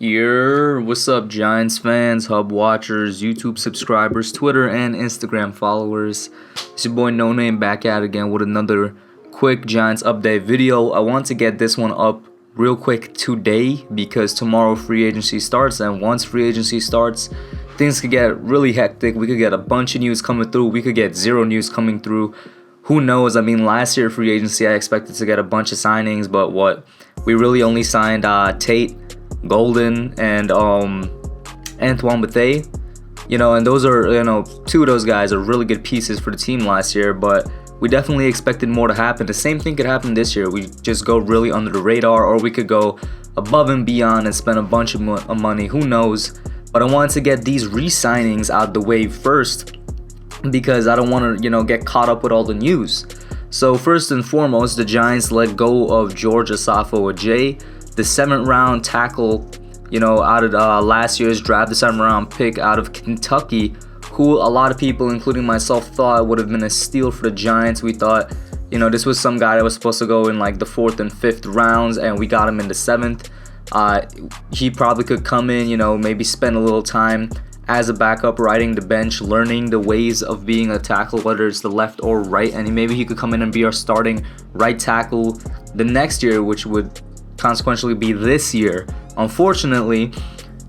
What's up, Giants fans, Hub watchers, YouTube subscribers, Twitter and Instagram followers? It's your boy Noname back at it again with another quick Giants update video. I want to get this one up real quick today because tomorrow free agency starts, and once free agency starts, things could get really hectic. We could get a bunch of news coming through. We could get zero news coming through. Who knows? I mean, last year free agency, I expected to get a bunch of signings, but we really only signed Tate, Golden, and Antoine Bethea, and those are, two of those guys are really good pieces for the team last year, but we definitely expected more to happen. The same thing could happen this year. We just go really under the radar, or we could go above and beyond and spend a bunch of money. Who knows? But I wanted to get these re-signings out the way first because I don't want to, get caught up with all the news. So first and foremost, the Giants let go of George Asafo Adjei, the 7th round tackle, out of last year's draft, the 7th round pick out of Kentucky, who a lot of people, including myself, thought would have been a steal for the Giants. We thought, this was some guy that was supposed to go in like the 4th and 5th rounds, and we got him in the 7th. He probably could come in, maybe spend a little time as a backup, riding the bench, learning the ways of being a tackle, whether it's the left or right, and maybe he could come in and be our starting right tackle the next year, which would consequentially be this year. Unfortunately,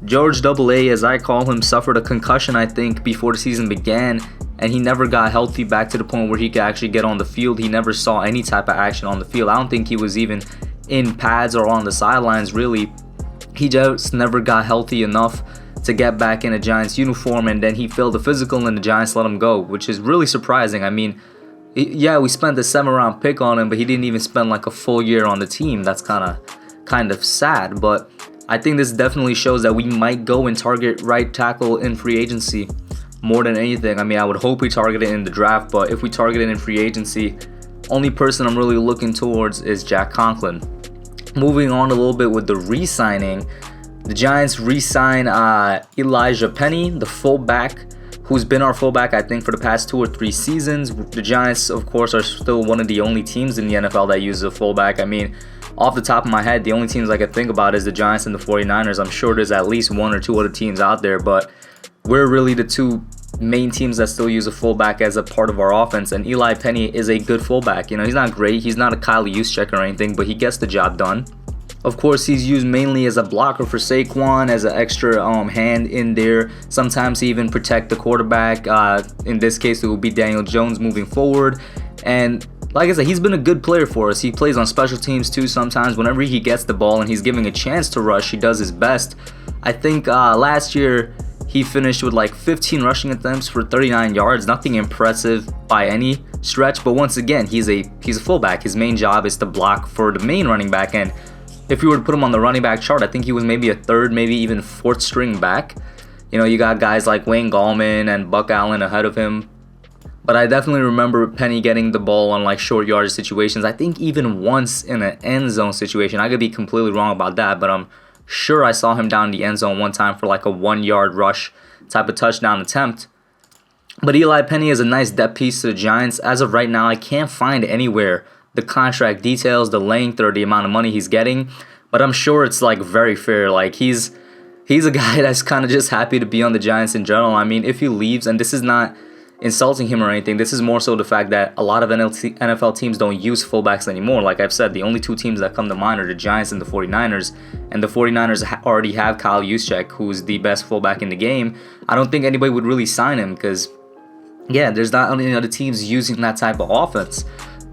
George AA, as I call him, suffered a concussion, I think, before the season began, and he never got healthy back to the point where he could actually get on the field. He never saw any type of action on the field. I don't think he was even in pads or on the sidelines, really. He just never got healthy enough to get back in a Giants uniform, and then he failed the physical and the Giants let him go, which is really surprising. I mean, yeah, we spent the 7th round pick on him, but he didn't even spend like a full year on the team. That's kind of sad, but I think this definitely shows that we might go and target right tackle in free agency more than anything. I mean, I would hope we target it in the draft, but if we target it in free agency, only person I'm really looking towards is Jack Conklin. Moving on a little bit with the re-signing, the Giants re-sign Eli Penny, the fullback, who's been our fullback, I think, for the past 2 or 3 seasons. The Giants, of course, are still one of the only teams in the NFL that uses a fullback. I mean, off the top of my head, the only teams I could think about is the Giants and the 49ers. I'm sure there's at least 1 or 2 other teams out there, but we're really the 2 main teams that still use a fullback as a part of our offense, and Eli Penny is a good fullback. He's not great, he's not a Kyle Juszczyk or anything, but he gets the job done. Of course, he's used mainly as a blocker for Saquon, as an extra hand in there. Sometimes he even protect the quarterback. In this case, it will be Daniel Jones moving forward. And like I said, he's been a good player for us. He plays on special teams too sometimes. Whenever he gets the ball and he's giving a chance to rush, he does his best. I think last year he finished with like 15 rushing attempts for 39 yards. Nothing impressive by any stretch, but once again, he's a fullback. His main job is to block for the main running back, and if you were to put him on the running back chart, I think he was maybe a 3rd, maybe even 4th string back. You got guys like Wayne Gallman and Buck Allen ahead of him. But I definitely remember Penny getting the ball on like short yardage situations. I think even once in an end zone situation. I could be completely wrong about that, but I'm sure I saw him down in the end zone one time for like a 1-yard rush type of touchdown attempt. But Eli Penny is a nice depth piece to the Giants. As of right now, I can't find anywhere the contract details, the length, or the amount of money he's getting, but I'm sure it's like very fair. Like he's a guy that's kind of just happy to be on the Giants in general. I mean, if he leaves, and this is not insulting him or anything, this is more so the fact that a lot of NFL teams don't use fullbacks anymore. Like I've said, the only 2 teams that come to mind are the Giants and the 49ers, and the 49ers already have Kyle Juszczyk, who's the best fullback in the game. I don't think anybody would really sign him because, yeah, there's not any other teams using that type of offense.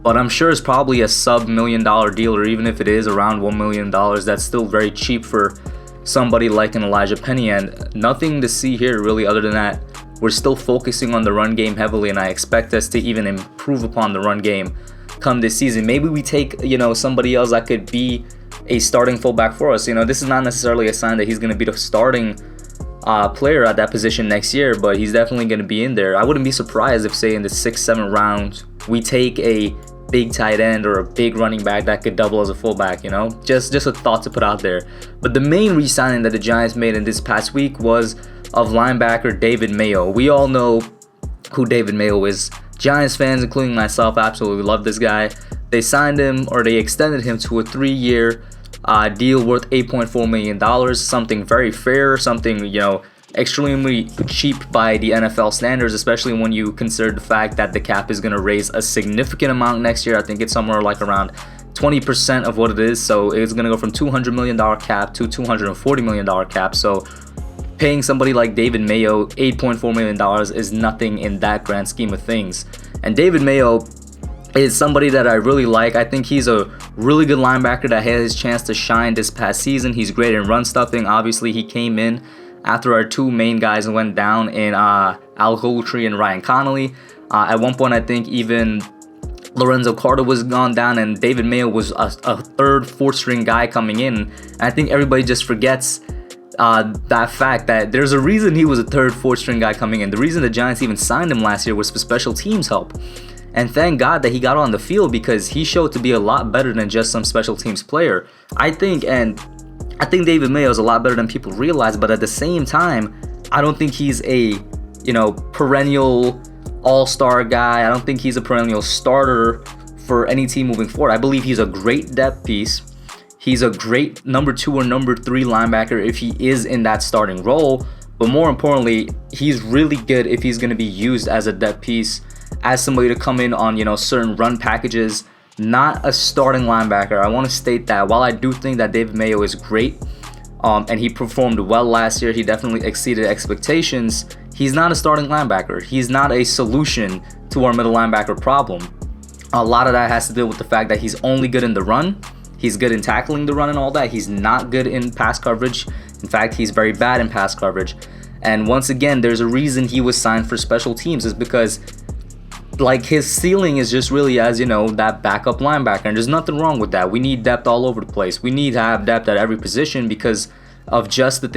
But I'm sure it's probably a sub-$1 million deal, or even if it is around $1 million, that's still very cheap for somebody like an Elijah Penny. And nothing to see here really other than that we're still focusing on the run game heavily, and I expect us to even improve upon the run game come this season. Maybe we take, somebody else that could be a starting fullback for us. This is not necessarily a sign that he's going to be the starting player at that position next year, but he's definitely going to be in there. I wouldn't be surprised if, say, in the 6th, 7th round, we take a big tight end or a big running back that could double as a fullback, just a thought to put out there. But the main re-signing that the Giants made in this past week was of linebacker David Mayo. We all know who David Mayo is. Giants fans, including myself, absolutely love this guy. They signed him, or they extended him to a 3-year deal worth $8.4 million, something very fair, something, you know, extremely cheap by the NFL standards, especially when you consider the fact that the cap is going to raise a significant amount next year. I think it's somewhere like around 20% of what it is, so it's going to go from $200 million cap to $240 million cap. So paying somebody like David Mayo $8.4 million is nothing in that grand scheme of things. And David Mayo is somebody that I really like. I think he's a really good linebacker that had his chance to shine this past season. He's great in run stuffing. Obviously, he came in after our two main guys went down in Octilary and Ryan Connolly. At one point, I think even Lorenzo Carter was gone down, and David Mayo was a third, fourth string guy coming in. And I think everybody just forgets that fact that there's a reason he was a third, fourth string guy coming in. The reason the Giants even signed him last year was for special teams help. And thank God that he got on the field, because he showed to be a lot better than just some special teams player. I think David Mayo is a lot better than people realize, but at the same time, I don't think he's a, you know, perennial all-star guy. I don't think he's a perennial starter for any team moving forward. I believe he's a great depth piece. He's a great number 2 or number 3 linebacker if he is in that starting role. But more importantly, he's really good if he's going to be used as a depth piece, as somebody to come in on, you know, certain run packages, not a starting linebacker. I want to state that while I do think that David Mayo is great, and he performed well last year, he definitely exceeded expectations, he's not a starting linebacker. He's not a solution to our middle linebacker problem. A lot of that has to do with the fact that he's only good in the run. He's good in tackling the run and all that. He's not good in pass coverage. In fact, he's very bad in pass coverage. And once again, there's a reason he was signed for special teams, is because like his ceiling is just really as, you know, that backup linebacker, and there's nothing wrong with that. We need depth all over the place. We need to have depth at every position because of just like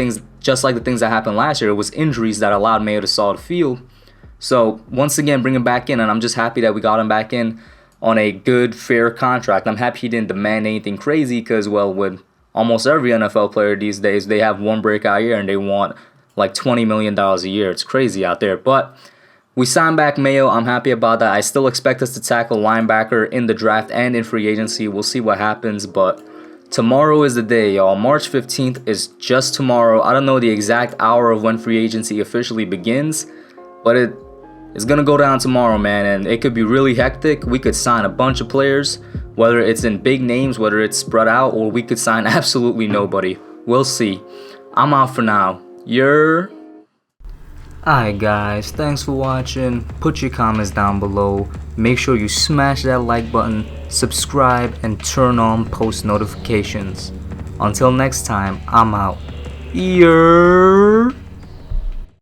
the things that happened last year. It was injuries that allowed Mayo to saw the field. So once again, bring him back in, and I'm just happy that we got him back in on a good, fair contract. I'm happy he didn't demand anything crazy, because, well, with almost every NFL player these days, they have one breakout year and they want like $20 million a year. It's crazy out there. But we signed back Mayo. I'm happy about that. I still expect us to tackle linebacker in the draft and in free agency. We'll see what happens, but tomorrow is the day, y'all. March 15th is just tomorrow. I don't know the exact hour of when free agency officially begins, but it's going to go down tomorrow, man, and it could be really hectic. We could sign a bunch of players, whether it's in big names, whether it's spread out, or we could sign absolutely nobody. We'll see. I'm out for now. Alright guys, thanks for watching. Put your comments down below. Make sure you smash that like button, subscribe, and turn on post notifications. Until next time, I'm out.